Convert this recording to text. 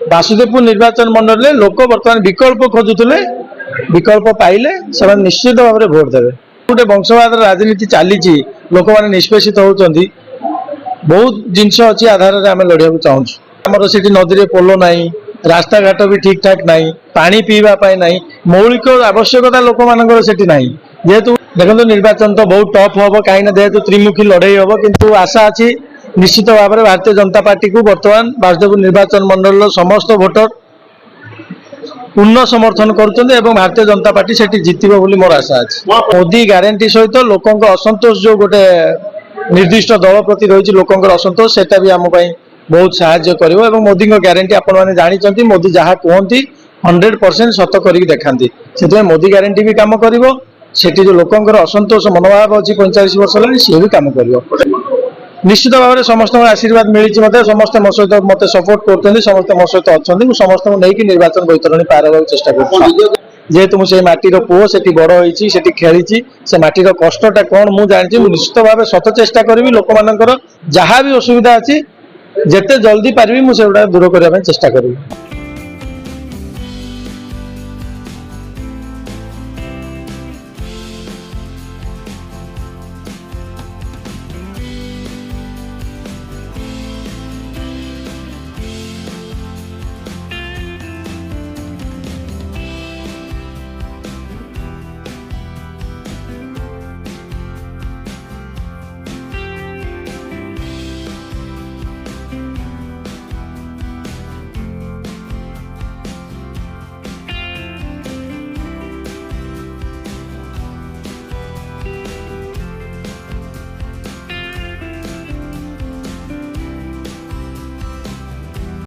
बासुदेवपुर निर्वाचन मंडल में लोक बर्तमान विकल्प खोजुले विकल्प पाइले से निश्चित भाव में भोट देवे। गोटे वंशवाद राजनीति चली लोक मैंने निष्पेषित होती बहुत जिनस अच्छी आधार में आम लड़िया चाहूँ। आमर से नदी में पोल ना रास्ता घाट भी ठीक ठाक ना पानी पीवाई ना मौलिक आवश्यकता लोक मान से जेहेतु देखो निर्वाचन तो बहुत टफ हम कहीं जेहेतु त्रिमुखी लड़े हम किंतु आशा अच्छी निश्चित भाव में भारतीय जनता पार्टी को बर्तमान बासुदेवपुर निर्वाचन मंडल समस्त भोटर पूर्ण समर्थन करुँच भारतीय जनता पार्टी से जितब बोली मोर आशा अच्छी। मोदी ग्यारंटी सहित लोक असंतोष जो गोटे निर्दिष्ट दल प्रति रही लोक असंतोष सेटा भी आम बहुत साहाय्य कर मोदी ग्यारंटी आपण जानते मोदी जहाँ कहती 100% सत कर देखाती से मोदी ग्यारंटी भी कम कर जो लोकंर असंतोष मनोभाव अच्छी 45 वर्ष है सी भी कम कर निश्चित भाव में समस्त आशीर्वाद मिली मत समस्त मो सहित मत सपोर्ट कर समस्त मो सहित अच्छा समस्त नहीं निर्वाचन बैतरणी पार होगा चेष्टा कर जेहेतु मुझे माटीर पुओ से बड़ होती से खेली से माटीर कष्टा कौन मुझे जानी निश्चित भाव शत चेष्टा करी लोक मान जहाँ भी असुविधा अच्छी जिते जल्दी पारि मुझे दूर करने चेष्टा करी।